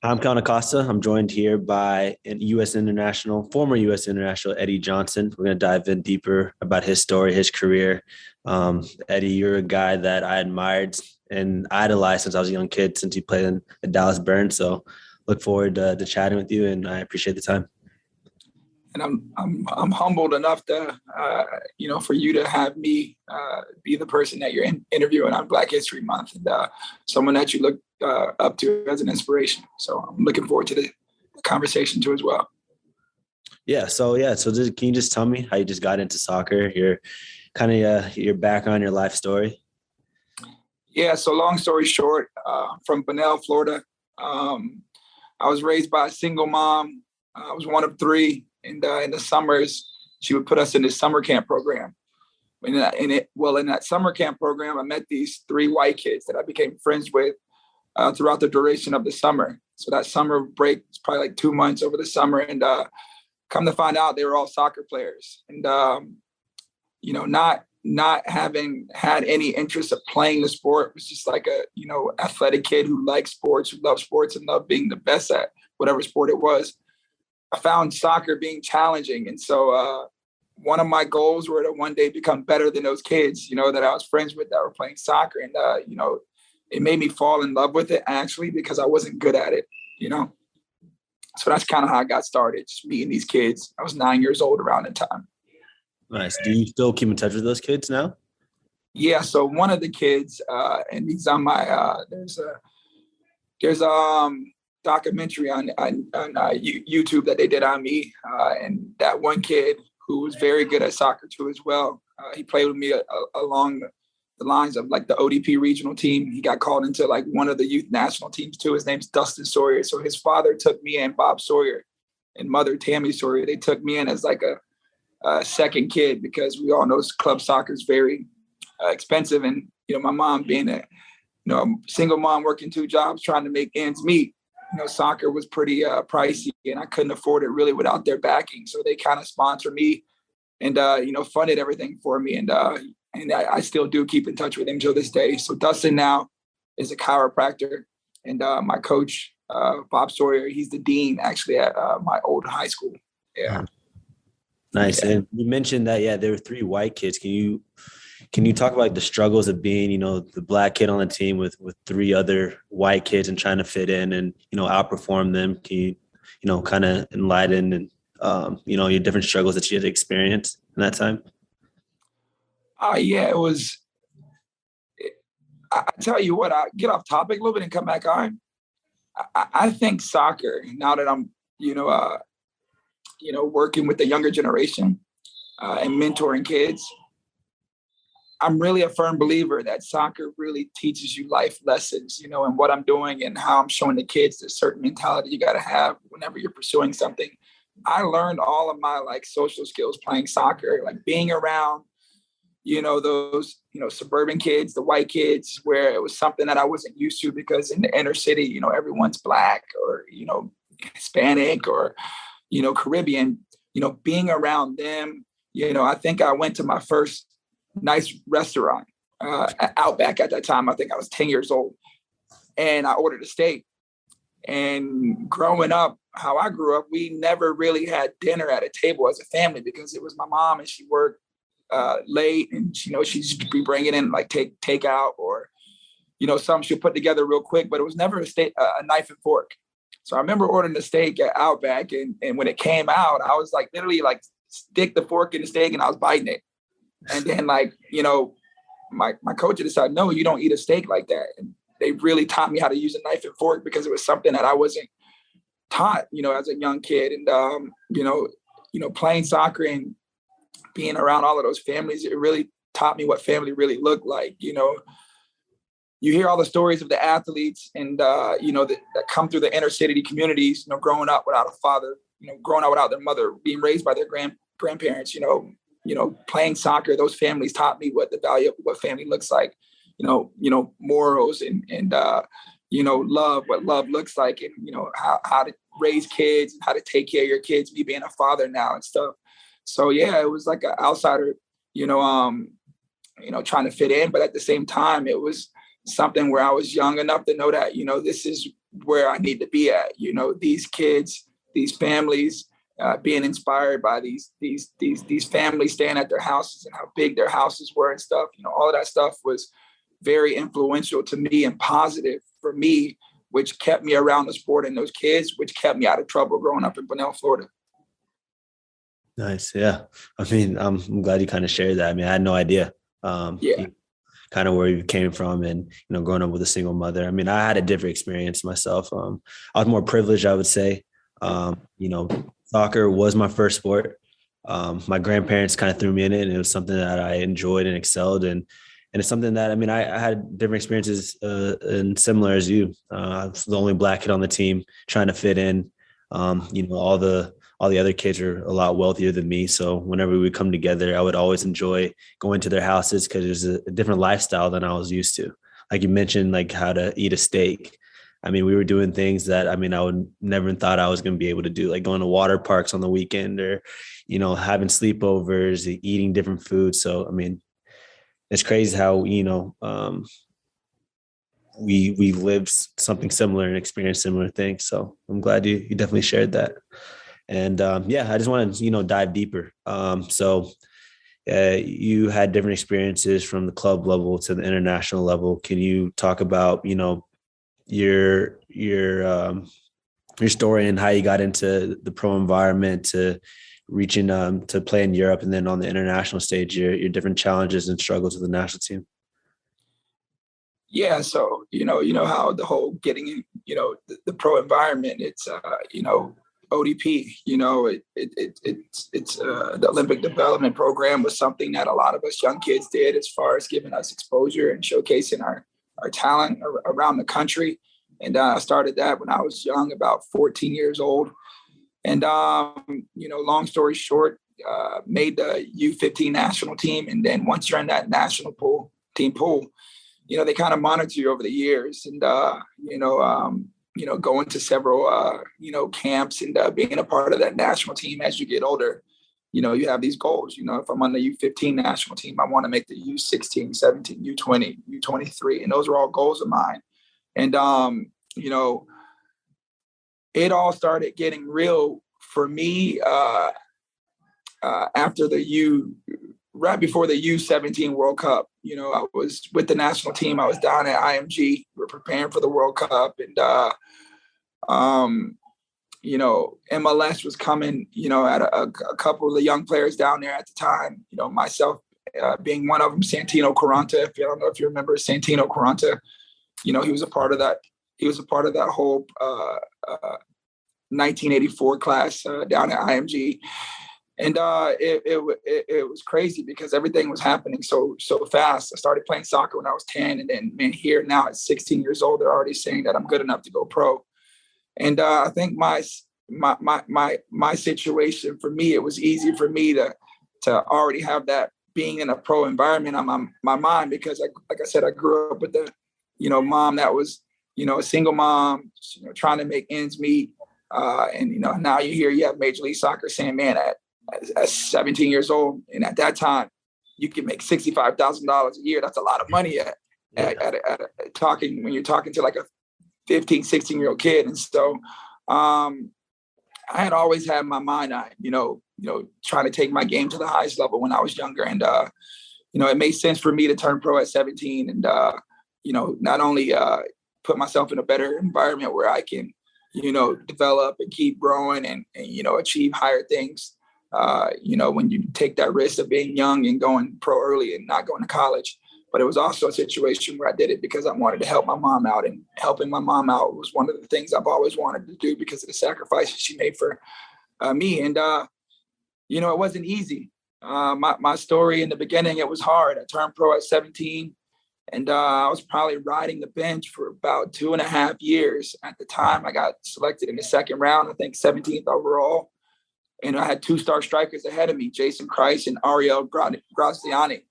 I'm Kellyn Acosta. I'm joined here by former U.S. international Eddie Johnson. We're going to dive in deeper about his story, his career. Eddie, you're a guy that I admired and idolized since I was a young kid, since you played in the Dallas Burn. So look forward to chatting with you, and I appreciate the time. And I'm humbled enough to for you to have me be the person that you're interviewing on Black History Month, and someone that you look up to as an inspiration. So I'm looking forward to the conversation too as well. So can you just tell me how you just got into soccer? Your kind of your background, your life story. Yeah. So long story short, from Bunnell, Florida. I was raised by a single mom. I was one of three. And in the summers, she would put us in this summer camp program. In that summer camp program, I met these three white kids that I became friends with throughout the duration of the summer. So that summer break was probably like 2 months over the summer. And come to find out, they were all soccer players. And, not having had any interest of playing the sport, was just like a, athletic kid who liked sports, who loved sports and loved being the best at whatever sport it was. I found soccer being challenging. And so one of my goals were to one day become better than those kids, that I was friends with that were playing soccer. And, it made me fall in love with it, actually, because I wasn't good at it, So that's kind of how I got started, just meeting these kids. I was 9 years old around the time. Nice. Do you still keep in touch with those kids now? Yeah. So one of the kids, and he's on my, there's a documentary on YouTube that they did on me, and that one kid who was very good at soccer too as well. He played with me along the lines of like the ODP regional team. He got called into like one of the youth national teams too. His name's Dustin Sawyer. So his father took me and Bob Sawyer and mother Tammy Sawyer. They took me in as like a second kid, because we all know club soccer is very expensive, and my mom being a single mom working two jobs trying to make ends meet. Soccer was pretty pricey, and I couldn't afford it really without their backing. So they kind of sponsored me and, funded everything for me. And I still do keep in touch with him till this day. So Dustin now is a chiropractor, and my coach, Bob Sawyer, he's the dean actually at my old high school. Yeah. Nice. Yeah. And you mentioned that, there were three white kids. Can you talk about the struggles of being, the Black kid on the team with three other white kids and trying to fit in and, outperform them? Can you, kind of enlighten and, your different struggles that you had to experience in that time? Yeah, it was. I tell you what, I get off topic a little bit and come back on. I think soccer, now that I'm, working with the younger generation and mentoring kids, I'm really a firm believer that soccer really teaches you life lessons, and what I'm doing and how I'm showing the kids the certain mentality you got to have whenever you're pursuing something. I learned all of my social skills playing soccer, like being around, those, suburban kids, the white kids, where it was something that I wasn't used to, because in the inner city, everyone's Black or, Hispanic or, Caribbean, being around them, I think I went to my first nice restaurant, Outback at that time. I think I was 10 years old, and I ordered a steak. And growing up, how I grew up, we never really had dinner at a table as a family, because it was my mom and she worked late, and she'd be bringing in like takeout or something she'll put together real quick, but it was never a knife and fork. So I remember ordering the steak at Outback, and when it came out, I was like literally like stick the fork in the steak and I was biting it. And then my coach decided, no, you don't eat a steak like that. And they really taught me how to use a knife and fork, because it was something that I wasn't taught, as a young kid. And, playing soccer and being around all of those families, it really taught me what family really looked like. You hear all the stories of the athletes and, that come through the inner city communities, growing up without a father, growing up without their mother, being raised by their grandparents, playing soccer. Those families taught me what the value of what family looks like, morals and love, what love looks like, and, how to raise kids and how to take care of your kids, me being a father now and stuff. So, yeah, it was like an outsider, trying to fit in. But at the same time, it was something where I was young enough to know that, this is where I need to be at. These kids, these families, being inspired by these families staying at their houses and how big their houses were and stuff. All of that stuff was very influential to me and positive for me, which kept me around the sport and those kids, which kept me out of trouble growing up in Bunnell, Florida. Nice. Yeah. I mean, I'm glad you kind of shared that. I mean, I had no idea. Kind of where you came from and, growing up with a single mother. I mean, I had a different experience myself. I was more privileged, I would say. Soccer was my first sport. My grandparents kind of threw me in it, and it was something that I enjoyed and excelled in. And it's something that, I mean, I had different experiences and similar as you. I was the only Black kid on the team trying to fit in. All the other kids are a lot wealthier than me. So whenever we would come together, I would always enjoy going to their houses because it was a different lifestyle than I was used to. Like you mentioned, like how to eat a steak. I mean, we were doing things that, I mean, I would never thought I was going to be able to do, like going to water parks on the weekend or, having sleepovers, eating different foods. So, I mean, it's crazy how, we lived something similar and experienced similar things. So I'm glad you definitely shared that. And I just wanted to, dive deeper. You had different experiences from the club level to the international level. Can you talk about, your story and how you got into the pro environment to reaching to play in Europe, and then on the international stage, your different challenges and struggles with the national team? Yeah. So, how the whole getting in, the pro environment, it's, ODP, it's the Olympic Development Program was something that a lot of us young kids did as far as giving us exposure and showcasing our talent around the country. And I started that when I was young, about 14 years old. And, long story short, made the U15 national team. And then once you're in that national team pool, they kind of monitor you over the years and, going to several, camps and being a part of that national team as you get older. You have these goals. If I'm on the U15 national team, I want to make the U16, 17, U20, U23. And those are all goals of mine. And, it all started getting real for me after right before the U17 World Cup. I was with the national team. I was down at IMG. We were preparing for the World Cup. And, MLS was coming, at a couple of the young players down there at the time, myself being one of them, Santino Quaranta. I don't know if you remember Santino Quaranta. He was a part of that. He was a part of that whole 1984 class down at IMG. And it was crazy because everything was happening so fast. I started playing soccer when I was 10, and then here now at 16 years old, they're already saying that I'm good enough to go pro. And I think my situation, for me, it was easy for me to already have that being in a pro environment on my mind, because like I said, I grew up with the mom that was a single mom, trying to make ends meet. And now you have Major League Soccer saying, man, at 17 years old, and at that time, you can make $65,000 a year. That's a lot of money when you're talking to like a 15, 16-year-old kid. And so I had always had my mind on, trying to take my game to the highest level when I was younger. And, it made sense for me to turn pro at 17 and, not only put myself in a better environment where I can, develop and keep growing and achieve higher things. When you take that risk of being young and going pro early and not going to college. But it was also a situation where I did it because I wanted to help my mom out, and helping my mom out was one of the things I've always wanted to do because of the sacrifices she made for me. And, it wasn't easy. My story in the beginning, it was hard. I turned pro at 17, and I was probably riding the bench for about 2.5 years. At the time, I got selected in the second round, I think 17th overall. And I had 2 star strikers ahead of me, Jason Christ and Ariel Graziani,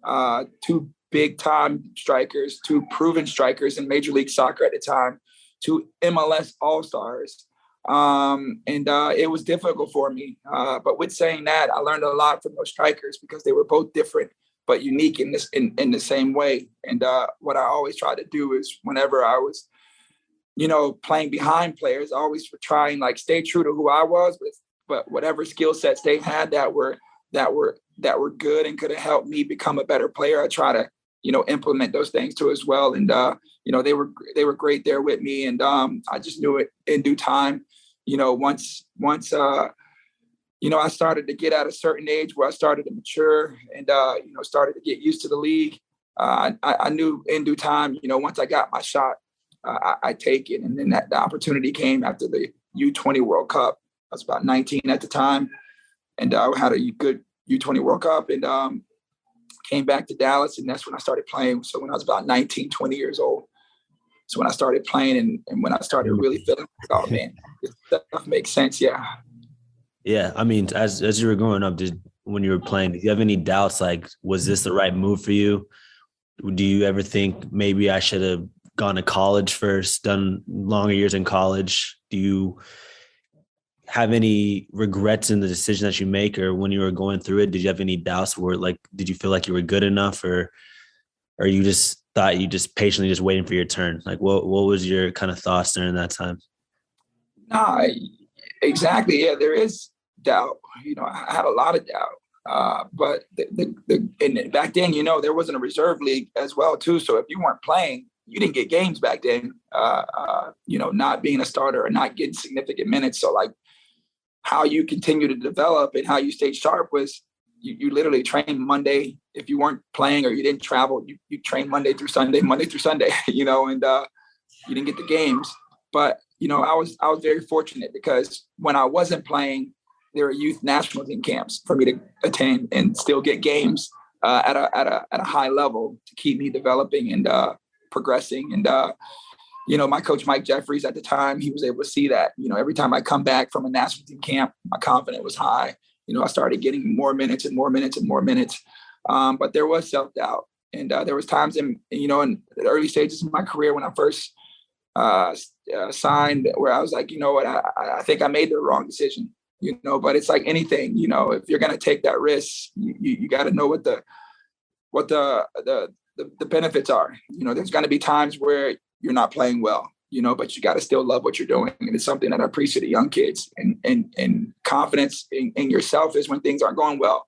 2 big-time strikers, 2 proven strikers in Major League Soccer at the time, 2 MLS All-Stars. It was difficult for me. But with saying that, I learned a lot from those strikers because they were both different but unique in the same way. And what I always tried to do is whenever I was playing behind players, always for trying like stay true to who I was, but whatever skill sets they had that were good and could have helped me become a better player, I try to, implement those things too as well. And, they were great there with me. And I just knew it in due time, once I started to get at a certain age where I started to mature and, started to get used to the league. I knew in due time, once I got my shot, I take it. And then the opportunity came after the U20 World Cup. I was about 19 at the time. And I had a good U20 World Cup and came back to Dallas. And that's when I started playing. So when I was about 19, 20 years old. So when I started playing and when I started really feeling, oh, man, this stuff makes sense. Yeah. Yeah. I mean, as you were growing up, when you were playing, did you have any doubts? Like, was this the right move for you? Do you ever think maybe I should have gone to college first, done longer years in college? Do you have any regrets in the decision that you make, or when you were going through it, did you have any doubts where did you feel like you were good enough, or you just thought you just patiently just waiting for your turn? Like what was your kind of thoughts during that time? No, exactly. Yeah, there is doubt. I had a lot of doubt. But and back then, there wasn't a reserve league as well too. So if you weren't playing, you didn't get games back then. Not being a starter or not getting significant minutes. So like how you continue to develop and how you stayed sharp was you literally trained Monday. If you weren't playing or you didn't travel, you trained Monday through Sunday, and you didn't get the games. But I was very fortunate because when I wasn't playing, there were youth national team camps for me to attend and still get games at a high level to keep me developing and progressing. And my coach Mike Jeffries at the time, he was able to see that. Every time I come back from a national team camp, my confidence was high. I started getting more minutes and more minutes and more minutes. But there was self-doubt, and there was times in the early stages of my career when I first signed where I was like, you know what, I think I made the wrong decision. But it's like anything, if you're going to take that risk, you got to know what the benefits are. There's going to be times where you're not playing well, but you got to still love what you're doing. And it's something that I appreciate the young kids and confidence in yourself is when things aren't going well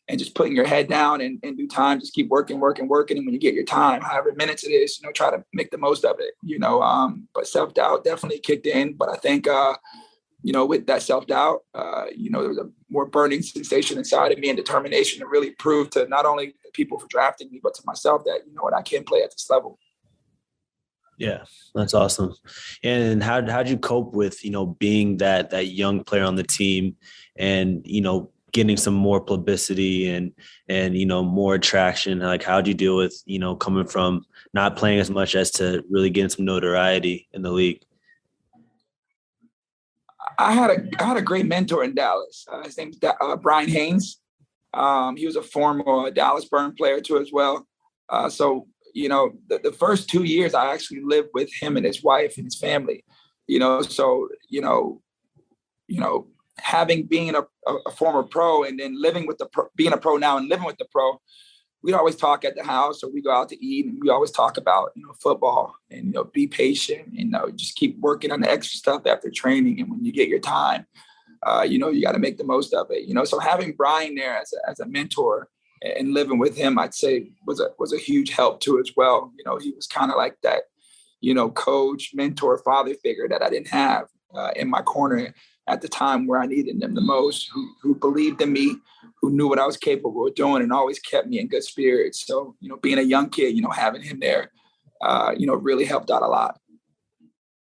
and just putting your head down and do time, just keep working. And when you get your time, however minutes it is, try to make the most of it, but self-doubt definitely kicked in. But I think, with that self-doubt, there was a more burning sensation inside of me and determination to really prove to not only the people for drafting me, but to myself that, I can play at this level. Yeah, that's awesome. And how'd you cope with, being that young player on the team and, getting some more publicity and more attraction? Like, how'd you deal with, coming from not playing as much as to really getting some notoriety in the league? I had a great mentor in Dallas. His name's Brian Haynes. He was a former Dallas Burn player too as well. So the first 2 years I actually lived with him and his wife and his family. So having being a former pro and then living with being a pro now and living with the pro, we'd always talk at the house or we go out to eat and we always talk about, football and, be patient and, just keep working on the extra stuff after training. And when you get your time, you got to make the most of it, so having Brian there as a mentor and living with him, I'd say was a huge help too as well. He was kind of like that, coach, mentor, father figure that I didn't have in my corner at the time where I needed them the most, who believed in me, who knew what I was capable of doing and always kept me in good spirits. So, being a young kid, having him there, really helped out a lot.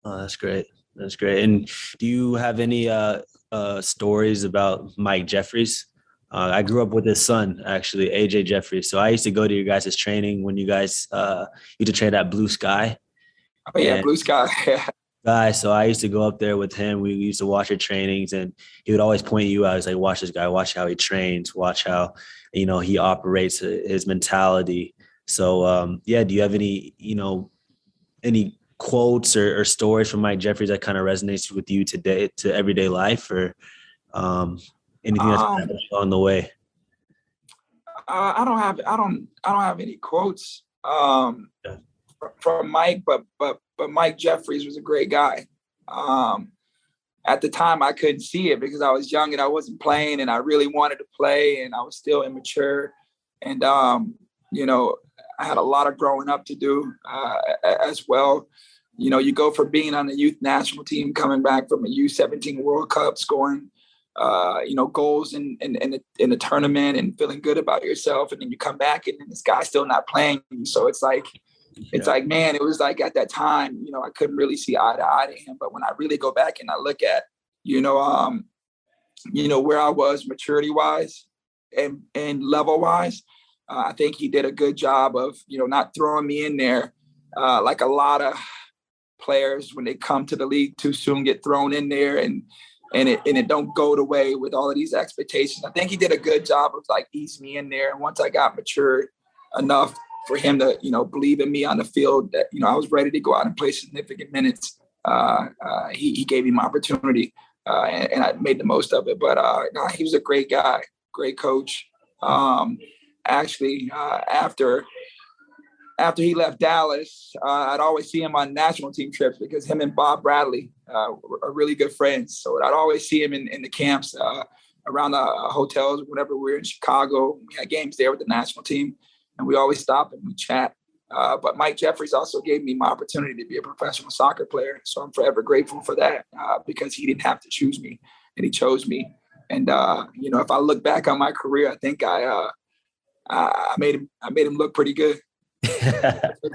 Oh, that's great. That's great. And do you have any stories about Mike Jeffries? I grew up with his son, actually, AJ Jeffries. So I used to go to your guys' training when you guys used to train at Blue Sky. Oh, yeah, Blue Sky. So I used to go up there with him. We used to watch your trainings, and he would always point you out. He's like, watch this guy, watch how he trains, watch how, he operates, his mentality. So, do you have any, any quotes or stories from Mike Jeffries that kind of resonates with you today to everyday life, or anything that's happened along the way? I don't have any quotes from Mike, but but Mike Jeffries was a great guy. At the time, I couldn't see it because I was young and I wasn't playing, and I really wanted to play, and I was still immature. And, I had a lot of growing up to do as well. You go from being on the youth national team, coming back from a U17 World Cup, scoring, goals in the tournament and feeling good about yourself. And then you come back and then this guy's still not playing. So it's like, man, it was like at that time, I couldn't really see eye to eye to him. But when I really go back and I look at, where I was maturity wise and level wise, I think he did a good job of, not throwing me in there like a lot of players when they come to the league too soon get thrown in there and it don't go the way with all of these expectations. I think he did a good job of like easing me in there. And once I got matured enough for him to, believe in me on the field that, I was ready to go out and play significant minutes, he gave me my opportunity and I made the most of it. But he was a great guy, great coach. After he left Dallas, I'd always see him on national team trips because him and Bob Bradley are really good friends. So I'd always see him in the camps around the hotels whenever we were in Chicago. We had games there with the national team, and we always stop and we chat. But Mike Jeffries also gave me my opportunity to be a professional soccer player. So I'm forever grateful for that because he didn't have to choose me, and he chose me. And, if I look back on my career, I think I made him look pretty good.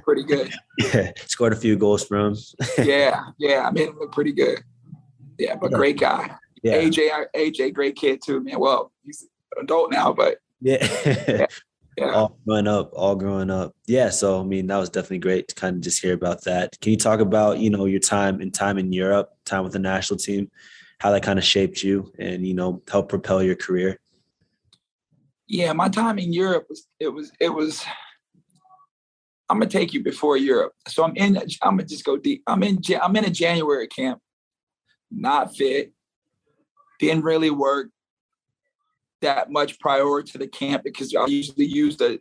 Pretty good. Yeah, scored a few goals for him. yeah, I made him look pretty good. Yeah, but great guy. Yeah. AJ, great kid too, man. Well, he's an adult now, but yeah. All growing up. Yeah, so I mean, that was definitely great to kind of just hear about that. Can you talk about, your time in Europe, time with the national team, how that kind of shaped you and, helped propel your career? Yeah, my time in Europe was I'm gonna take you before Europe. So I'm gonna just go deep. I'm in a January camp, not fit, didn't really work that much prior to the camp because I usually use the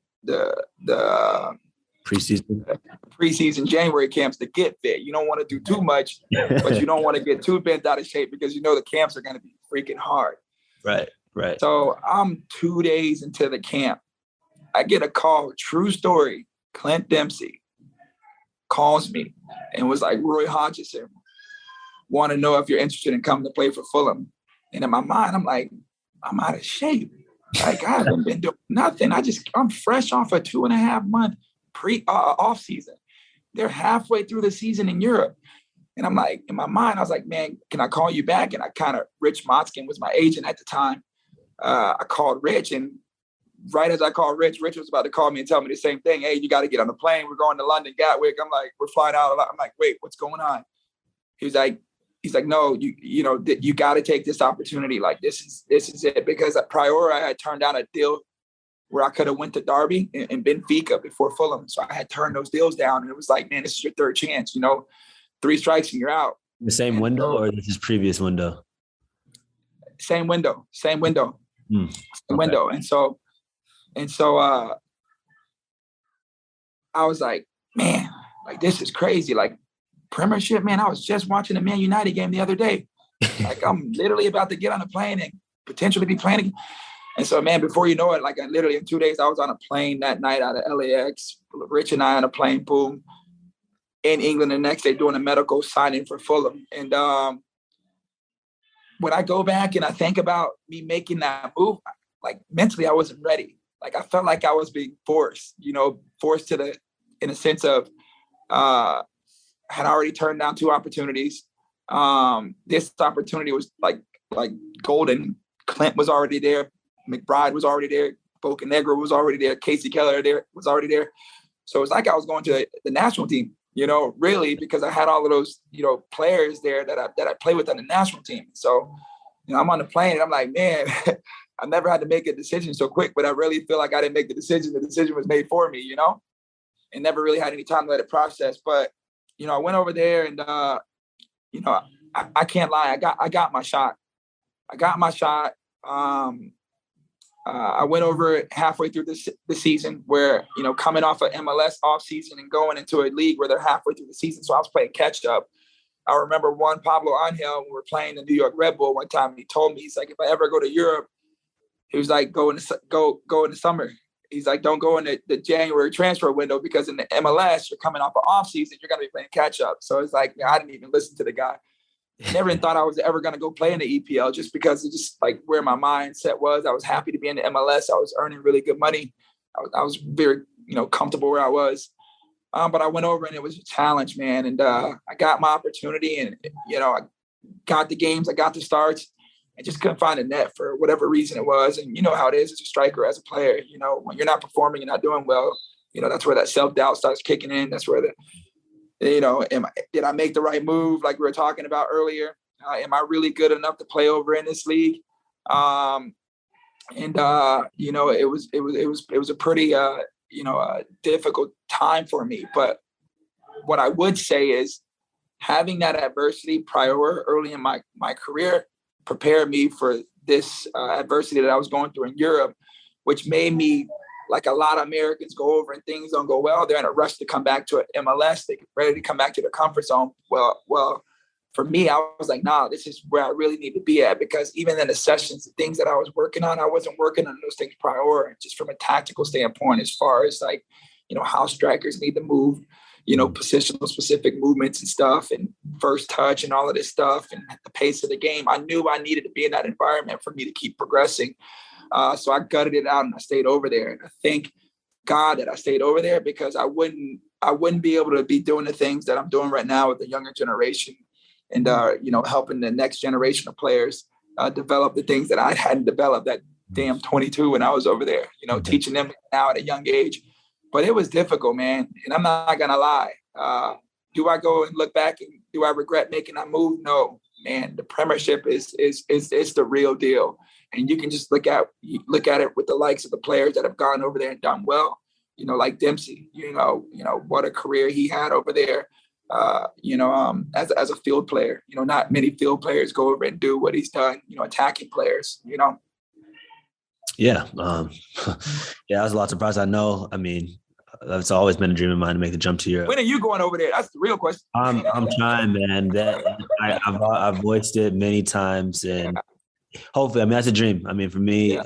preseason January camps to get fit. You don't want to do too much, but you don't want to get too bent out of shape because the camps are gonna be freaking hard. Right. So I'm 2 days into the camp. I get a call, true story. Clint Dempsey calls me and was like, Roy Hodgson, want to know if you're interested in coming to play for Fulham. And in my mind, I'm like, I'm out of shape. Like, I haven't been doing nothing. I'm fresh off a 2.5 month off season. They're halfway through the season in Europe. And I'm like, in my mind, I was like, man, can I call you back? And Rich Motzkin was my agent at the time. I called Rich, and right as I called Rich was about to call me and tell me the same thing. Hey, you got to get on the plane. We're going to London, Gatwick. I'm like, we're flying out. I'm like, wait, what's going on? He's like, no, you got to take this opportunity. Like, this is it. Because prior, I had turned down a deal where I could have went to Derby and Benfica before Fulham. So I had turned those deals down, and it was like, man, this is your third chance. 3 strikes and you're out. The same window, or this is previous window? Same window. Window. And so I was like, man, like, this is crazy. Like, Premiership, man, I was just watching the Man United game the other day. Like, I'm literally about to get on a plane and potentially be playing again. And so, man, before you know it, like, I literally in 2 days, I was on a plane that night out of LAX. Rich and I on a plane, boom, in England the next day doing a medical signing for Fulham. And when I go back and I think about me making that move, like, mentally, I wasn't ready. Like, I felt like I was being forced in a sense of, had already turned down 2 opportunities. This opportunity was like golden. Clint was already there. McBride was already there. Bocanegra was already there. Casey Keller was already there. So it's like I was going to the national team, really, because I had all of those, players there that I play with on the national team. So, I'm on the plane and I'm like, man, I never had to make a decision so quick, but I really feel like I didn't make the decision. The decision was made for me, and never really had any time to let it process. But, I went over there and, I can't lie. I got my shot. I went over halfway through the season where, coming off of MLS off season and going into a league where they're halfway through the season. So I was playing catch up. I remember Juan Pablo Angel, when we were playing the New York Red Bull one time, he told me, he's like, if I ever go to Europe, he was like, go in the summer. He's like, don't go in the January transfer window, because in the MLS, you're coming off of off season, you're going to be playing catch up. So it's like, I didn't even listen to the guy. Never even thought I was ever going to go play in the EPL, just because it's just like where my mindset was. I was happy to be in the MLS. I was earning really good money. I was very, comfortable where I was. But I went over and it was a challenge, man. And I got my opportunity, and, I got the games, I got the starts. I just couldn't find a net for whatever reason it was. And you know how it is as a striker, as a player, when you're not performing, you're not doing well, that's where that self-doubt starts kicking in. That's where did I make the right move? Like we were talking about earlier, am I really good enough to play over in this league? It was a pretty, difficult time for me. But what I would say is having that adversity prior early in my career prepared me for this adversity that I was going through in Europe, which made me, like a lot of Americans, go over and things don't go well, they're in a rush to come back to MLS. They're ready to come back to their comfort zone. Well, for me, I was like, nah, this is where I really need to be at, because even in the sessions, the things that I was working on, I wasn't working on those things prior, just from a tactical standpoint, as far as like, how strikers need to move, positional specific movements and stuff, and first touch and all of this stuff, and the pace of the game. I knew I needed to be in that environment for me to keep progressing. So I gutted it out and I stayed over there. And I thank God that I stayed over there, because I wouldn't be able to be doing the things that I'm doing right now with the younger generation, and helping the next generation of players develop the things that I hadn't developed at damn 22 when I was over there, teaching them now at a young age. But it was difficult, man. And I'm not gonna lie. Do I go and look back and do I regret making that move? No, man. The Premiership is the real deal. And you can just look at it with the likes of the players that have gone over there and done well, like Dempsey, what a career he had over there, as a field player. Not many field players go over and do what he's done, attacking players, Yeah. Yeah, I was a lot surprised. I know, that's always been a dream of mine to make the jump to Europe. When are you going over there? That's the real question. I'm trying, man. I've voiced it many times, and hopefully, that's a dream. For me,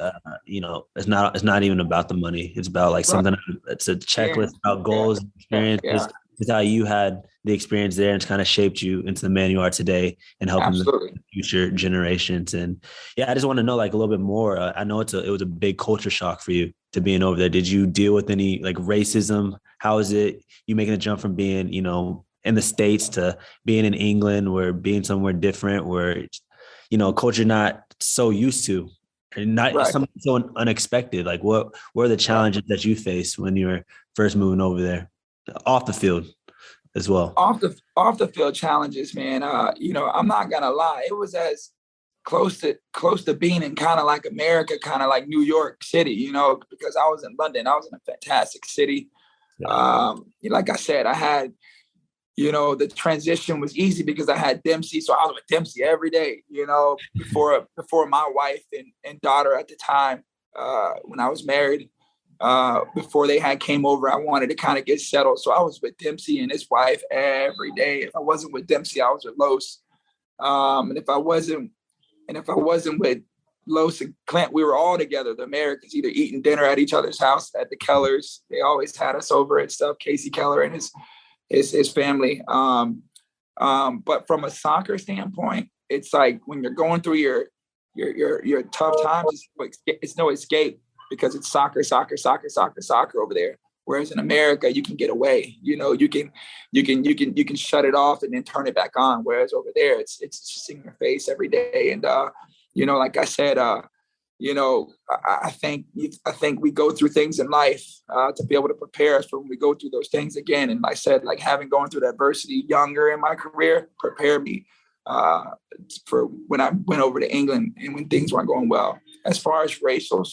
it's not even about the money. It's about like something. It's a checklist about goals, experiences. It's how you had the experience there, and it's kind of shaped you into the man you are today, and helping the future generations. And I just want to know like a little bit more. I know it was a big culture shock for you to being over there. Did you deal with any like racism? How is it you making a jump from being in the States to being in England, or being somewhere different where culture not so used to, and not something so unexpected? Like what were the challenges that you faced when you were first moving over there, off the field as well? Off the field challenges, man. I'm not gonna lie. It was as close to being in kind of like America, kind of like New York City, because I was in London. I was in a fantastic city. Yeah. Like I said, I had, the transition was easy because I had Dempsey. So I was with Dempsey every day, before my wife and daughter at the time, when I was married, before they came over, I wanted to kind of get settled. So I was with Dempsey and his wife every day. If I wasn't with Dempsey, I was with Los. And if I wasn't with Los and Clint, we were all together, the Americans, either eating dinner at each other's house, at the Kellers. They always had us over and stuff. Casey Keller and his family. But from a soccer standpoint, it's like when you're going through your tough times, it's no escape, because it's soccer over there. Whereas in America, you can get away. You can shut it off and then turn it back on. Whereas over there, it's just in your face every day. And like I said, I think we go through things in life to be able to prepare us for when we go through those things again. And like I said, like gone through the adversity younger in my career prepared me for when I went over to England and when things weren't going well. As far as racial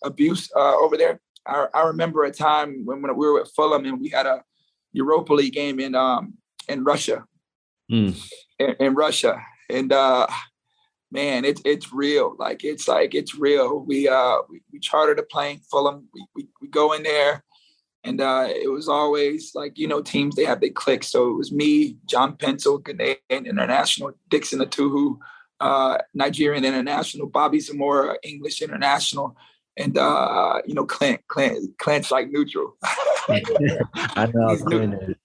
abuse over there, I remember a time when we were with Fulham and we had a Europa League game in Russia. In Russia. And man, it's real. It's real. We chartered a plane, Fulham. We go in there, and it was always teams, they have their cliques. So it was me, John Pencil, Ghanaian international, Dixon Atuhu, Nigerian international, Bobby Zamora, English international, and Clint's like neutral. I know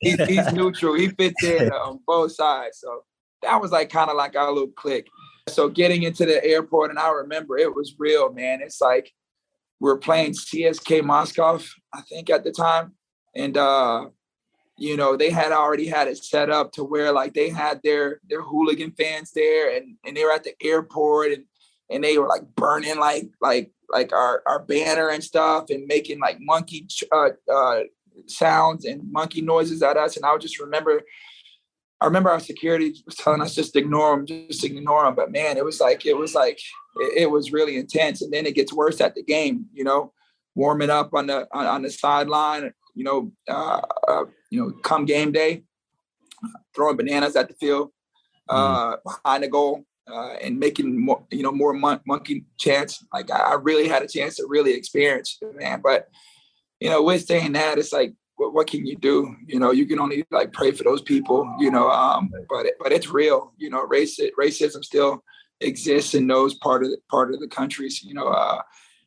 he's neutral. He fits in on both sides. So that was kind of like our little clique. So getting into the airport, and I remember it was real, man. It's like we're playing CSK Moscow, I think, at the time. And, they had already had it set up to where they had their hooligan fans there, and they were at the airport, and they were burning our banner and stuff, and making monkey sounds and monkey noises at us. And I remember our security was telling us just ignore them. But man, it was really intense. And then it gets worse at the game, warming up on the sideline, come game day, throwing bananas at the field, behind the goal, and making more monkey chants. I really had a chance to really experience it, man. But, with saying that, it's what can you do? You can only pray for those people, but it's real. Racism still exists in those part of the countries,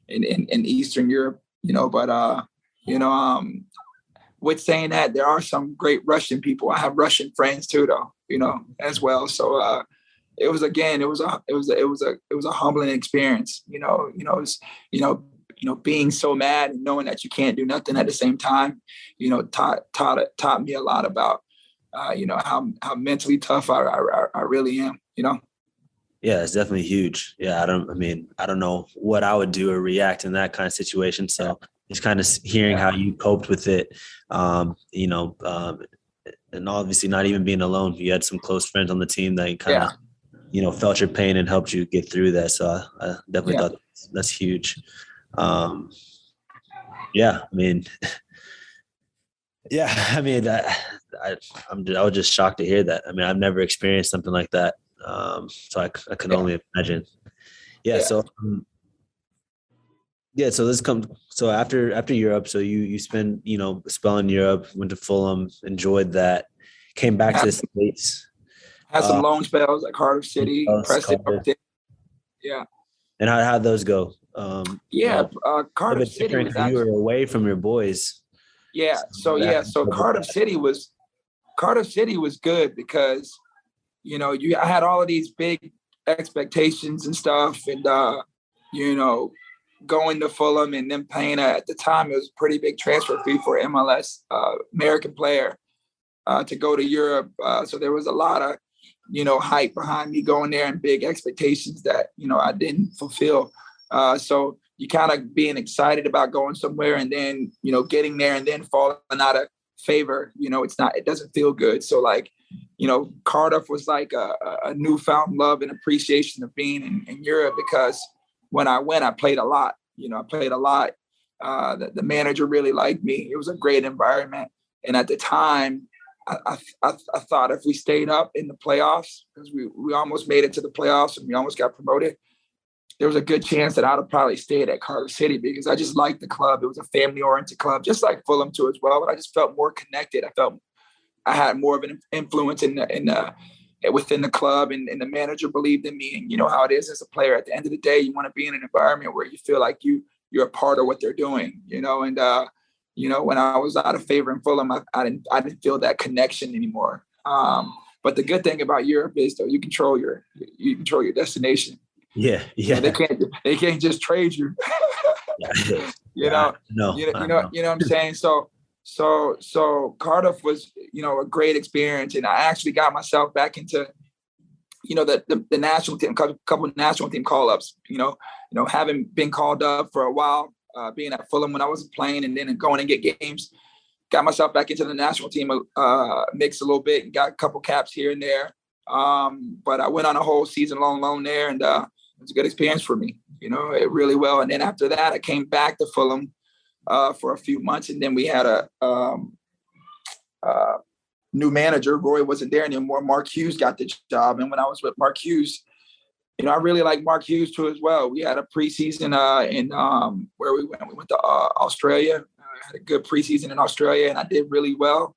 in Eastern Europe, with saying that, there are some great Russian people. I have Russian friends too, though, as well. So it was a humbling experience, being so mad and knowing that you can't do nothing at the same time, taught me a lot about, how mentally tough I really am, Yeah, it's definitely huge. Yeah, I don't know what I would do or react in that kind of situation. So just kind of hearing how you coped with it, and obviously not even being alone. You had some close friends on the team that kind of, felt your pain and helped you get through that. So I definitely thought that's huge. I was just shocked to hear that. I've never experienced something like that. So I could only imagine. So after Europe, so you spent, a spell in Europe, went to Fulham, enjoyed that, came back to the States. Had some loan spells at Cardiff City, Preston. Yeah. And how'd those go? Cardiff City was you were away from your boys. Yeah. So Cardiff City was good because, I had all of these big expectations and stuff, and going to Fulham and them paying at the time, it was a pretty big transfer fee for MLS American player to go to Europe. So there was a lot of hype behind me going there and big expectations that I didn't fulfill. So you kind of being excited about going somewhere and then getting there and then falling out of favor. It doesn't feel good. So Cardiff was a newfound love and appreciation of being in Europe, because when I went, I played a lot. The manager really liked me. It was a great environment. And at the time, I thought if we stayed up in the playoffs, because we almost made it to the playoffs and we almost got promoted, there was a good chance that I'd have probably stayed at Cardiff City, because I just liked the club. It was a family-oriented club, just like Fulham too as well. But I just felt more connected. I felt I had more of an influence within the club, and the manager believed in me. And you know how it is as a player. At the end of the day, you want to be in an environment where you feel like you're a part of what they're doing. And when I was out of favor in Fulham, I didn't feel that connection anymore. But the good thing about Europe is, though, you control your destination. Yeah. They can't just trade you. You know what I'm saying? So Cardiff was, a great experience, and I actually got myself back into, the national team, a couple of national team call-ups. Having been called up for a while, being at Fulham when I wasn't playing, and then going and get games, got myself back into the national team mix a little bit, and got a couple caps here and there. But I went on a whole season-long loan there, and it was a good experience for me. It really well. And then after that, I came back to Fulham for a few months, and then we had a new manager. Roy wasn't there anymore. Mark Hughes got the job, and when I was with Mark Hughes, I really like Mark Hughes too as well. We had a preseason in where we went. We went to Australia. I had a good preseason in Australia, and I did really well.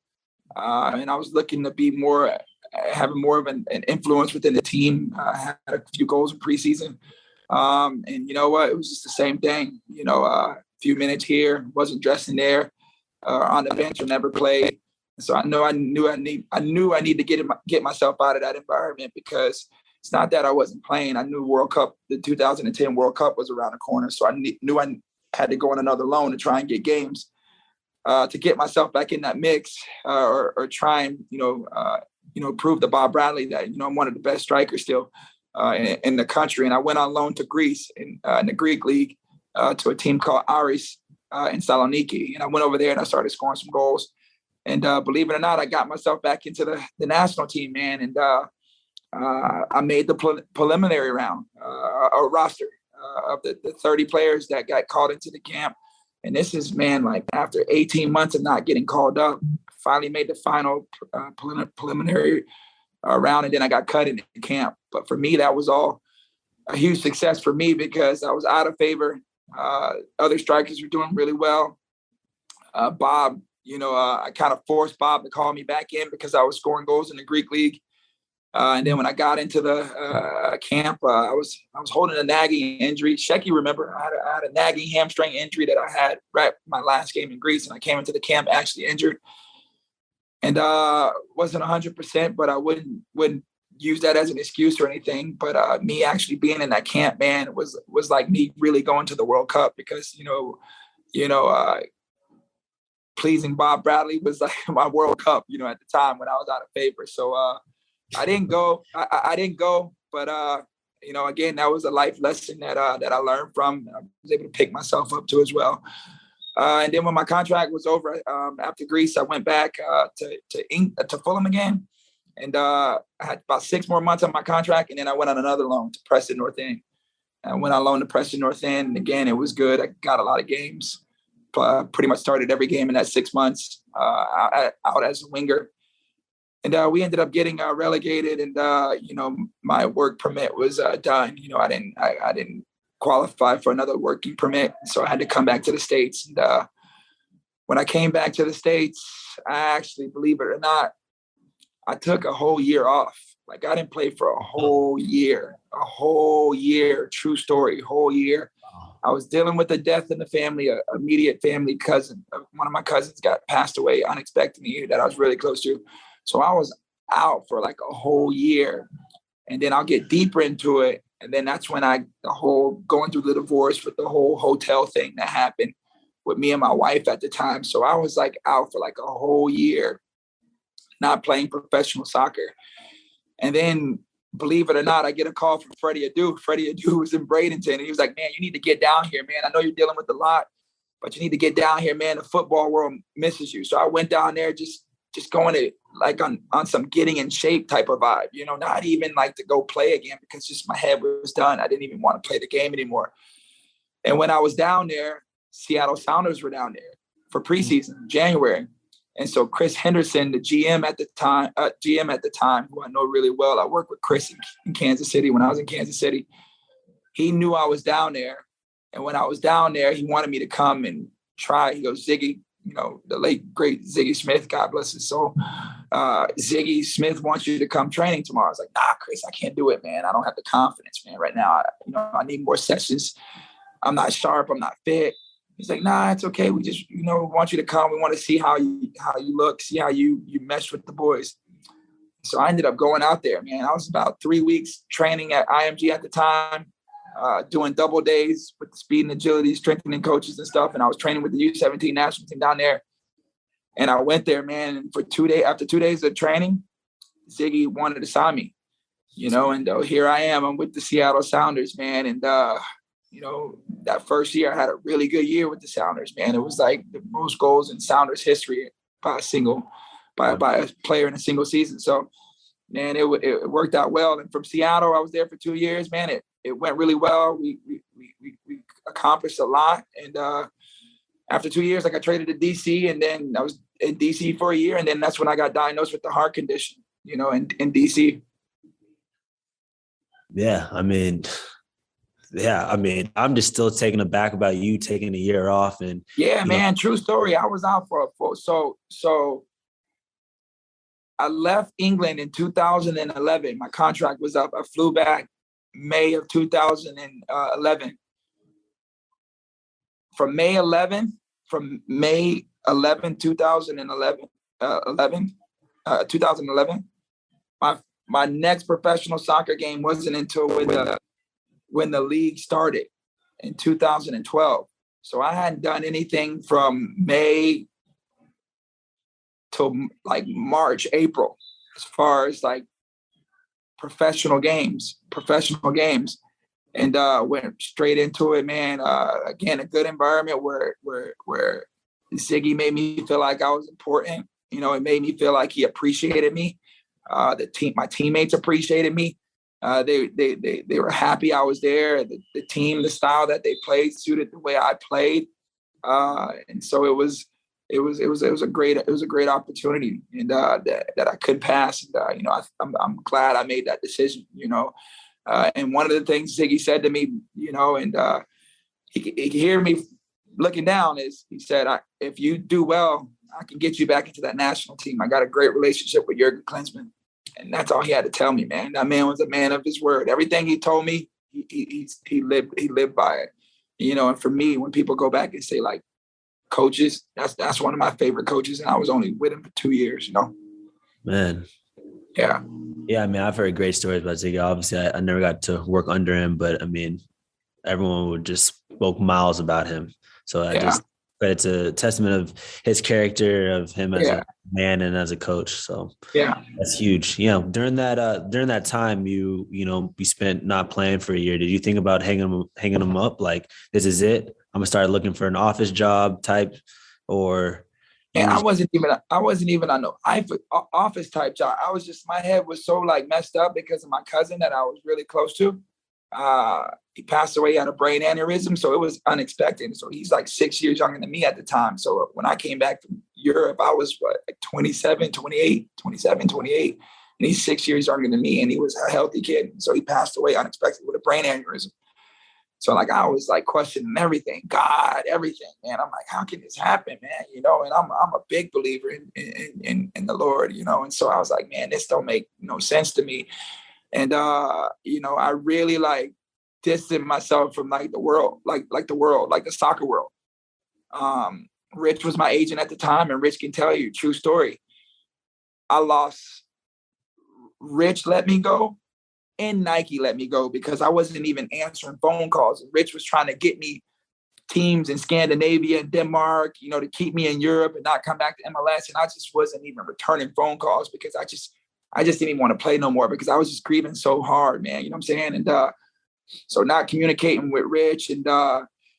And I was looking to be having more of an influence within the team. I had a few goals in preseason. And you know what? It was just the same thing. A few minutes here, wasn't dressing there, on the bench, or never played. So I knew I need to get myself out of that environment, because it's not that I wasn't playing. I knew the 2010 World Cup was around the corner. So I knew I had to go on another loan to try and get games, to get myself back in that mix, or try and, prove to Bob Bradley that, I'm one of the best strikers still in the country. And I went on loan to Greece in the Greek league, to a team called Aris in Saloniki. And I went over there and I started scoring some goals. And believe it or not, I got myself back into the national team, man. And I made the preliminary round, a roster of the 30 players that got called into the camp. And this is, man, like after 18 months of not getting called up, finally made the final preliminary round, and then I got cut in the camp. But for me, that was all a huge success for me, because I was out of favor. Other strikers were doing really well. Bob, I kind of forced Bob to call me back in because I was scoring goals in the Greek league. And then when I got into the camp, I was holding a nagging injury. Shecky, remember, I had a nagging hamstring injury that I had right my last game in Greece, and I came into the camp actually injured, and wasn't 100%, but I wouldn't use that as an excuse or anything. But me actually being in that camp, man, was like me really going to the World Cup, because pleasing Bob Bradley was like my World Cup, at the time when I was out of favor. So I didn't go. I didn't go, but again, that was a life lesson that I learned from. I was able to pick myself up to as well. And then when my contract was over after Greece, I went back to Fulham again, and I had about 6 more months on my contract, and then I went on another loan to Preston North End. And I went on loan to Preston North End, and again, it was good. I got a lot of games. Pretty much started every game in that 6 months out as a winger. And we ended up getting relegated, and my work permit was done. I didn't qualify for another working permit, so I had to come back to the States. And when I came back to the States, I actually, believe it or not, I took a whole year off. Like, I didn't play for a whole year. True story, whole year. I was dealing with the death in the family, an immediate family cousin. One of my cousins passed away unexpectedly that I was really close to. So I was out for like a whole year, and then I'll get deeper into it. And then that's when going through the divorce with the whole hotel thing that happened with me and my wife at the time. So I was like out for like a whole year, not playing professional soccer. And then, believe it or not, I get a call from Freddie Adu. Freddie Adu was in Bradenton, and he was like, "Man, you need to get down here, man. I know you're dealing with a lot, but you need to get down here, man. The football world misses you." So I went down there just going to like on some getting in shape type of vibe, not even like to go play again, because just my head was done. I didn't even want to play the game anymore. And when I was down there, Seattle Sounders were down there for preseason, January. And so Chris Henderson, the GM at the time, who I know really well, I worked with Chris in Kansas City when I was in Kansas City. He knew I was down there. And when I was down there, he wanted me to come and try. He goes, "Ziggy, the late, great Ziggy Smith, God bless his soul. Ziggy Smith wants you to come training tomorrow." I was like, "Nah, Chris, I can't do it, man. I don't have the confidence, man. Right now, I need more sessions. I'm not sharp. I'm not fit." He's like, "Nah, it's okay. We just, we want you to come. We want to see how you look, see how you mesh with the boys." So I ended up going out there, man. I was about 3 weeks training at IMG at the time, doing double days with the speed and agility, strengthening coaches and stuff. And I was training with the U17 national team down there. And I went there, man. And after 2 days of training, Ziggy wanted to sign me, and here I am. I'm with the Seattle Sounders, man. And, that first year I had a really good year with the Sounders, man. It was like the most goals in Sounders history by a player in a single season. So, man, it worked out well. And from Seattle, I was there for 2 years, man. It went really well. We accomplished a lot. And after 2 years, I got traded to DC, and then I was in DC for a year. And then that's when I got diagnosed with the heart condition, in DC. Yeah, I'm just still taken aback about you taking a year off and Yeah, man, true story. I was out so I left England in 2011. My contract was up. I flew back May of 2011. From May 11, 2011, my next professional soccer game wasn't until when the league started in 2012. So I hadn't done anything from May till like March, April, as far as like professional games, and went straight into it, man. Again, a good environment where Ziggy made me feel like I was important. It made me feel like he appreciated me. My teammates appreciated me. They were happy I was there. The team, the style that they played suited the way I played, and so it was a great opportunity, and that I could pass. And, I'm glad I made that decision. And one of the things Ziggy said to me, and he could hear me looking down, is he said, if you do well, I can get you back into that national team. I got a great relationship with Jurgen Klinsmann. And that's all he had to tell me, man. That man was a man of his word. Everything he told me, he lived by it. And for me, when people go back and say like coaches, that's one of my favorite coaches. And I was only with him for 2 years, Man. Yeah. Yeah, I've heard great stories about Ziggy. Obviously, I never got to work under him, but everyone would just spoke miles about him. So but it's a testament of his character, of him as a man and as a coach. So that's huge. During that time you spent not playing for a year. Did you think about hanging him up? Like, this is it, I'm gonna start looking for an office job type, or? And I wasn't even on no office type job. I was just, my head was so like messed up because of my cousin that I was really close to. He passed away, had a brain aneurysm, so it was unexpected. So he's like 6 years younger than me at the time. So when I came back from Europe, I was like 27, 28, and he's 6 years younger than me, and he was a healthy kid. So he passed away unexpectedly with a brain aneurysm. So like I was like questioning everything, God, everything, man. I'm like, how can this happen, man? And I'm a big believer in the Lord, and so I was like, man, this don't make no sense to me. And I really like distanced myself from like the world, like the soccer world. Rich was my agent at the time, and Rich can tell you, true story. Rich let me go, and Nike let me go because I wasn't even answering phone calls. Rich was trying to get me teams in Scandinavia and Denmark, to keep me in Europe and not come back to MLS. And I just wasn't even returning phone calls because I just didn't even want to play no more because I was just grieving so hard, man. You know what I'm saying? And so not communicating with Rich, and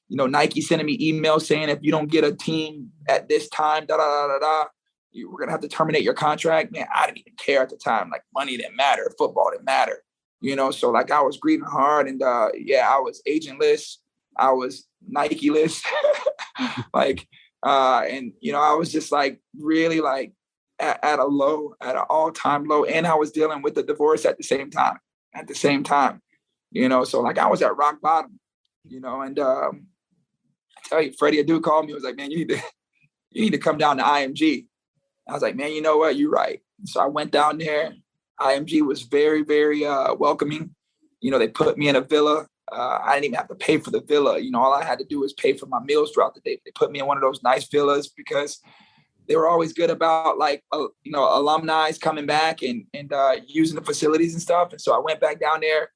Nike sending me emails saying, if you don't get a team at this time, we're gonna have to terminate your contract. Man, I didn't even care at the time. Like, money didn't matter, football didn't matter. So like I was grieving hard, and I was agentless, I was Nike-less, like, and I was just like really like at an all-time low, and I was dealing with the divorce at the same time. So like I was at rock bottom, and I tell you, Freddie Adu called me. He was like, man, you need to come down to IMG. I was like, man, you know what? You're right. So I went down there. IMG was very, very welcoming. They put me in a villa. I didn't even have to pay for the villa. All I had to do was pay for my meals throughout the day. They put me in one of those nice villas because they were always good about like, alumni coming back and using the facilities and stuff. And so I went back down there,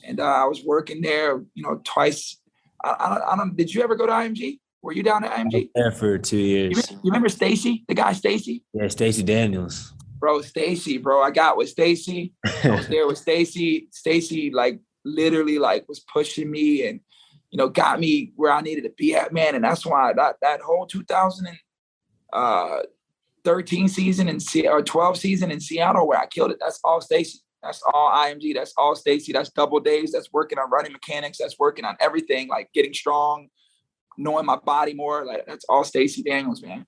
and I was working there, twice. I don't. Did you ever go to IMG? Were you down at IMG? I was there for 2 years. You remember Stacy, the guy Stacy? Yeah, Stacy Daniels. Bro, Stacy, I got with Stacy. I was there with Stacy. Stacy, like, literally, like, was pushing me and, got me where I needed to be at, man. And that's why that whole 2013 season or 12 season in Seattle where I killed it, that's all Stacy. That's all IMG. That's all Stacy. That's double days. That's working on running mechanics. That's working on everything, like getting strong, knowing my body more. Like, that's all Stacy Daniels, man.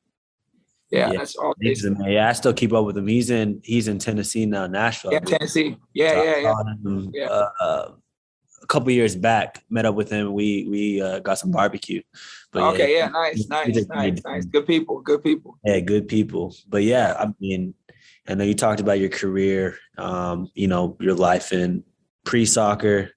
Yeah, Yeah, that's all he's tasty. man. Yeah, I still keep up with him. He's in Tennessee now, Nashville, I Yeah, believe. Tennessee. Yeah, So I yeah, yeah, saw him yeah. a couple years back. Met up with him. We got some barbecue. But yeah, Okay, yeah, nice, he's a nice, nice, great nice. dude. Good people, good people. Yeah, good people. But yeah, Yeah. I mean, I know you talked about your career, your life in pre-soccer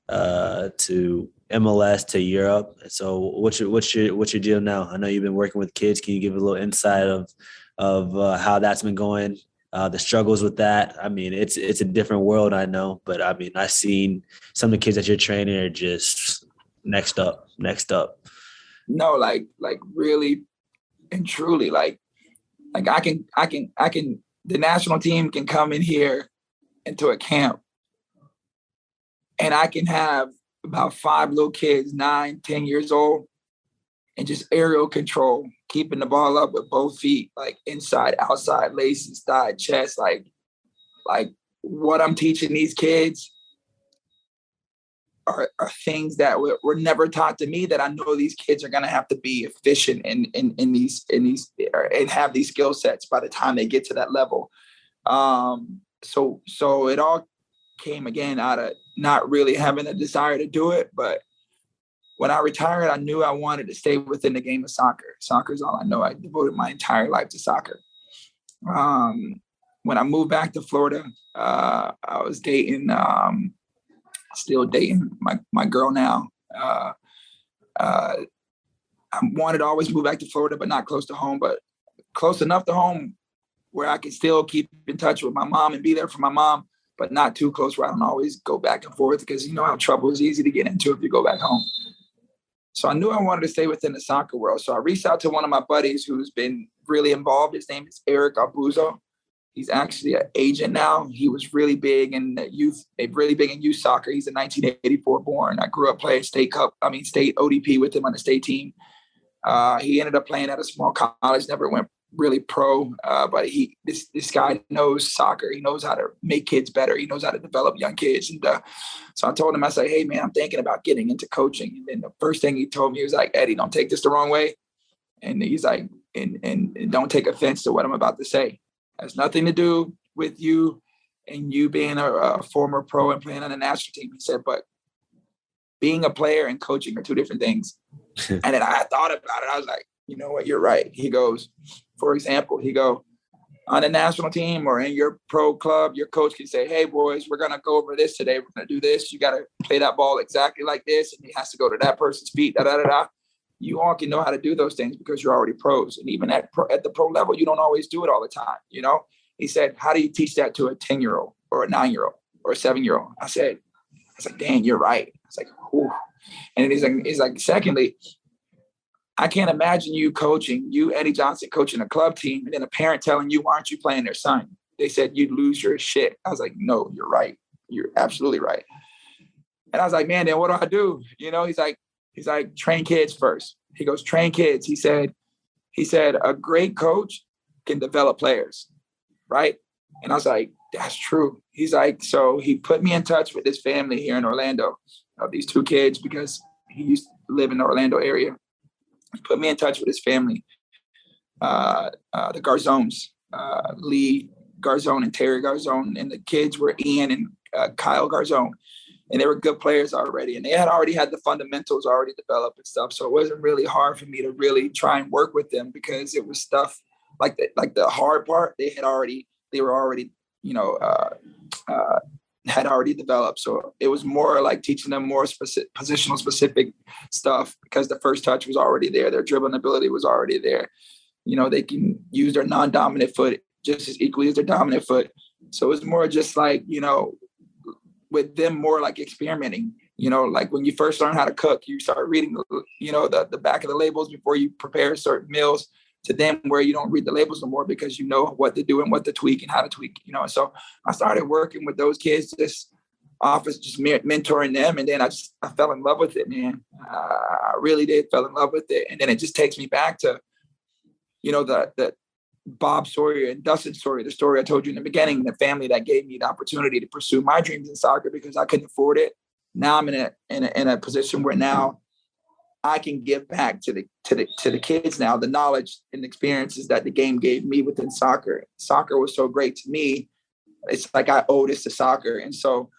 to MLS to Europe. So what's your deal now? I know you've been working with kids. Can you give a little insight of how that's been going? The struggles with that. I mean, it's a different world, I know, but I mean, I've seen some of the kids that you're training are just next up, next up. No, like really and truly, like I can. The national team can come in here into a camp, and I can have about 5 little kids, 9, 10 years old, and just aerial control, keeping the ball up with both feet, like inside, outside, laces, thigh, chest, like what I'm teaching these kids are things that were never taught to me, that I know these kids are going to have to be efficient and have these skill sets by the time they get to that level. So it all came again out of not really having a desire to do it, but when I retired, I knew I wanted to stay within the game of soccer. Soccer is all I know. I devoted my entire life to soccer. When I moved back to Florida, I was still dating my girl now. I wanted to always move back to Florida, but not close to home, but close enough to home where I could still keep in touch with my mom and be there for my mom, but not too close where I don't always go back and forth, because you know how trouble is easy to get into if you go back home. So I knew I wanted to stay within the soccer world. So I reached out to one of my buddies who's been really involved. His name is Eric Abuzo. He's actually an agent now. He was really big in youth soccer. He's a 1984 born. I grew up playing state ODP with him on the state team. He ended up playing at a small college, never went really pro, but this guy knows soccer. He knows how to make kids better. He knows how to develop young kids. And so I told him, I said, hey, man, I'm thinking about getting into coaching. And then the first thing he told me, he was like, Eddie, don't take this the wrong way. And he's like, and don't take offense to what I'm about to say. It has nothing to do with you and you being a former pro and playing on the national team. He said, but being a player and coaching are two different things. And then I thought about it. I was like, you know what? You're right. He goes, for example, on the national team or in your pro club, your coach can say, hey, boys, we're going to go over this today. We're going to do this. You got to play that ball exactly like this. And he has to go to that person's feet, da-da-da-da. You all can know how to do those things because you're already pros. And even at the pro level, you don't always do it all the time. You know, he said, how do you teach that to a 10-year-old or a 9-year-old or a 7-year-old? I was like, dang, you're right. I was like, whew. And he's like, secondly, I can't imagine you, Eddie Johnson, coaching a club team, and then a parent telling you, why aren't you playing their son? They said you'd lose your shit. I was like, no, you're right. You're absolutely right. And I was like, man, then what do I do? You know, he's like, train kids first. He goes, train kids. He said, a great coach can develop players, right? And I was like, that's true. He's like, so he put me in touch with this family here in Orlando of these 2 kids because he used to live in the Orlando area. He put me in touch with his family, the Garzones, Lee Garzone and Terry Garzone, and the kids were Ian and Kyle Garzone. And they were good players already. And they had already had the fundamentals already developed and stuff. So it wasn't really hard for me to really try and work with them because it was stuff like the hard part. They were already, had already developed. So it was more like teaching them more positional specific stuff because the first touch was already there. Their dribbling ability was already there. You know, they can use their non-dominant foot just as equally as their dominant foot. So it's more just like, you know, with them more like experimenting, you know, like when you first learn how to cook, you start reading, you know, the back of the labels before you prepare certain meals, to them where you don't read the labels no more because you know what to do and what to tweak and how to tweak, you know. So I started working with those kids, just mentoring them. And then I fell in love with it, man. I really did fell in love with it. And then it just takes me back to, you know, the Bob Sawyer and Dustin Sawyer, the story I told you in the beginning, the family that gave me the opportunity to pursue my dreams in soccer because I couldn't afford it. Now I'm in a position where now I can give back to the kids now, the knowledge and experiences that the game gave me within soccer. Soccer was so great to me. It's like I owe this to soccer. And so,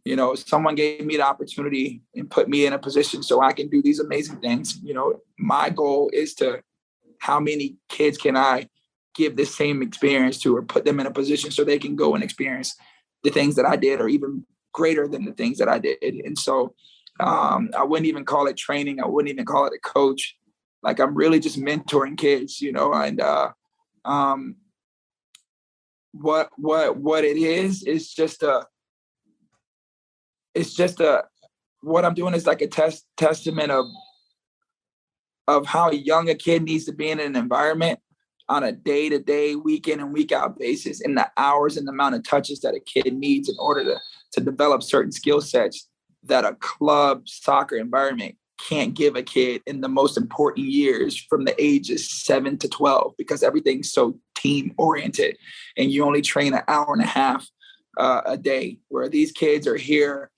you know, someone gave me the opportunity and put me in a position so I can do these amazing things. You know, my goal is to, how many kids can I give this same experience to, or put them in a position so they can go and experience the things that I did, or even greater than the things that I did. And so I wouldn't even call it training. I wouldn't even call it a coach. Like, I'm really just mentoring kids, you know, and what it is just what I'm doing is like a testament of how young a kid needs to be in an environment on a day-to-day, week in and week out basis, and the hours and the amount of touches that a kid needs in order to develop certain skill sets that a club soccer environment can't give a kid in the most important years from the ages 7 to 12, because everything's so team oriented and you only train an hour and a half a day, where these kids are here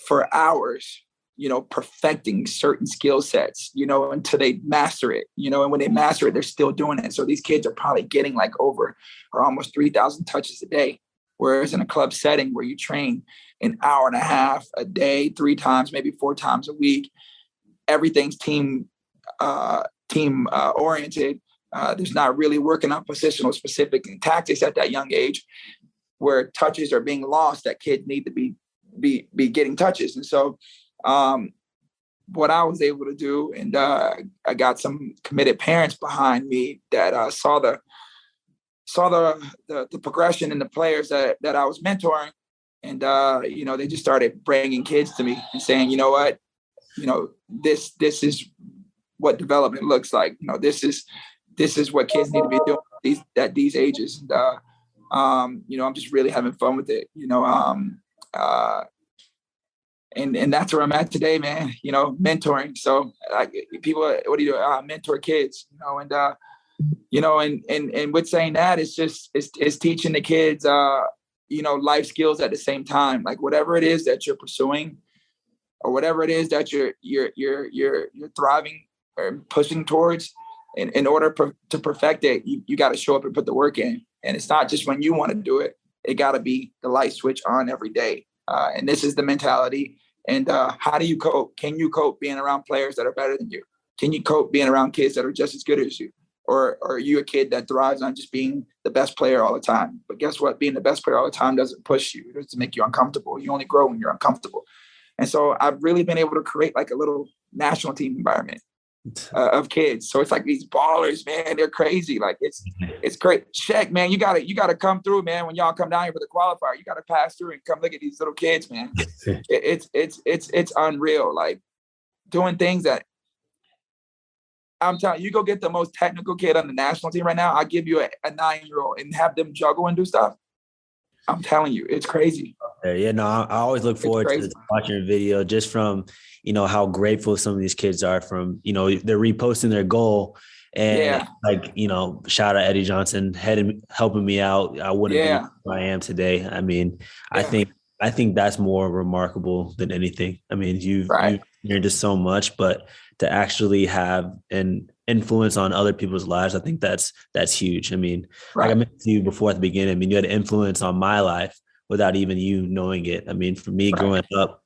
for hours, you know, perfecting certain skill sets, you know, until they master it, you know, and when they master it, they're still doing it. So these kids are probably getting like over or almost 3,000 touches a day. Whereas in a club setting where you train an hour and a half a day, 3 times, maybe 4 times a week, everything's team oriented. There's not really working on positional specific tactics at that young age, where touches are being lost that kids need to be getting touches. And so what I was able to do, and I got some committed parents behind me that saw the progression in the players that I was mentoring. And, you know, they just started bringing kids to me and saying, you know what, you know, this is what development looks like. You know, this is what kids need to be doing at these ages. And, you know, I'm just really having fun with it, you know, and that's where I'm at today, man, you know, mentoring. So like, people, what do you do? Mentor kids, you know, and, you know, and with saying that, it's teaching the kids, you know, life skills at the same time. Like, whatever it is that you're pursuing, or whatever it is that you're thriving or pushing towards, in order to perfect it, you got to show up and put the work in. And it's not just when you want to do it. It got to be the light switch on every day. And this is the mentality. And how do you cope? Can you cope being around players that are better than you? Can you cope being around kids that are just as good as you? Or are you a kid that thrives on just being the best player all the time? But guess what? Being the best player all the time doesn't push you. It doesn't make you uncomfortable. You only grow when you're uncomfortable. And so I've really been able to create like a little national team environment of kids. So it's like these ballers, man, they're crazy. Like it's great. Shaq, man, you gotta come through, man. When y'all come down here for the qualifier, you gotta pass through and come look at these little kids, man. It's unreal. Like, doing things that, I'm telling you, go get the most technical kid on the national team right now. I'll give you a 9-year-old and have them juggle and do stuff. I'm telling you, it's crazy. Yeah, no, I always look forward to watching your video, just from, you know, how grateful some of these kids are from, you know, they're reposting their goal. And like, you know, shout out Eddie Johnson, helping me out. I wouldn't be who I am today. I mean, I think that's more remarkable than anything. I mean, you're just so much, but to actually have an influence on other people's lives, I think that's huge. I mean, like I mentioned to you before at the beginning, I mean, you had an influence on my life without even you knowing it. I mean, for me growing up,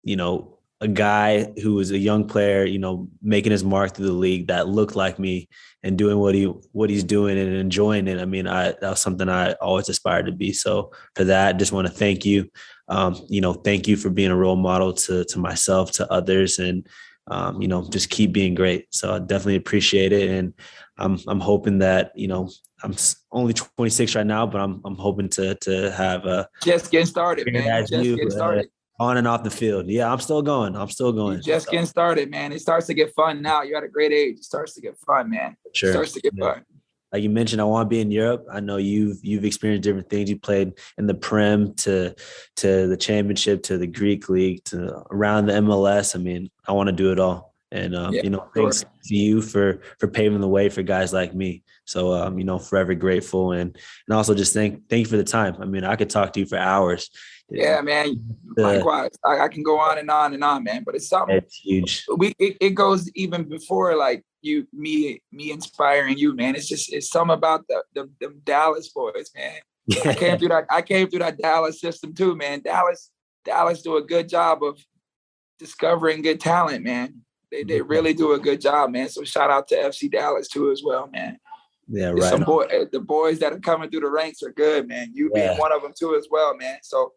you know, a guy who was a young player, you know, making his mark through the league that looked like me and doing what he's doing and enjoying it. I mean, that was something I always aspired to be. So for that, I just want to thank you. You know, thank you for being a role model to myself, to others, and you know, just keep being great. So I definitely appreciate it. And I'm hoping that, you know, I'm only 26 right now, but I'm hoping to have just getting started, man. Just getting started. On and off the field. Yeah, I'm still going. You're just getting started, man. It starts to get fun now. You're at a great age. It starts to get fun, man. Sure. It starts to get fun. Like you mentioned, I want to be in Europe. I know you've experienced different things. You played in the Prem to the Championship, to the Greek League, to around the MLS. I mean, I want to do it all. And, Yeah, sure. thanks to you for paving the way for guys like me. So, forever grateful. And also just thank you for the time. I mean, I could talk to you for hours. Yeah, man. Likewise. I can go on and on and on, man. But it's something. It's huge. It goes even before like me inspiring you, man. It's something about the Dallas boys, man. Yeah. I came through that Dallas system too, man. Dallas do a good job of discovering good talent, man. They really do a good job, man. So shout out to FC Dallas too as well, man. Yeah, right. The boys that are coming through the ranks are good, man. You being one of them too as well, man. So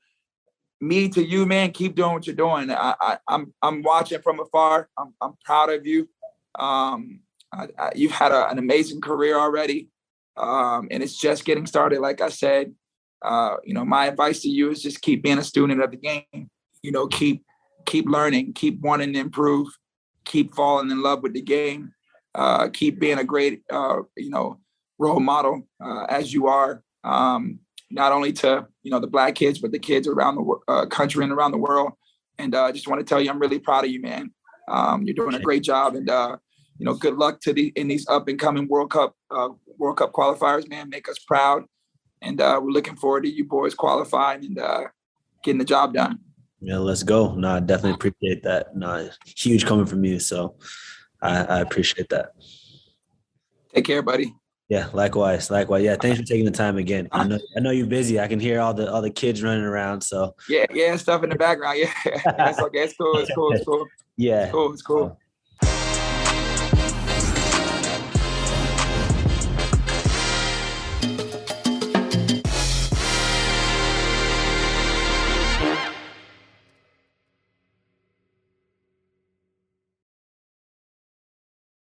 me to you, man, keep doing what you're doing. I'm watching from afar. I'm proud of you. You've had an amazing career already, and it's just getting started. Like I said, my advice to you is just keep being a student of the game. Keep learning, keep wanting to improve, keep falling in love with the game, keep being a great, role model as you are, not only to, the Black kids, but the kids around the country and around the world. And I just want to tell you, I'm really proud of you, man. You're doing a great job, and good luck in these up and coming World Cup qualifiers, man. Make us proud, and we're looking forward to you boys qualifying and getting the job done. Yeah, let's go. No, I definitely appreciate that. No, huge coming from you. So I appreciate that. Take care, buddy. Yeah, likewise. Yeah, thanks for taking the time again. I know you're busy. I can hear all the kids running around. So yeah, stuff in the background. Yeah, it's okay. It's cool. Yeah, it's cool.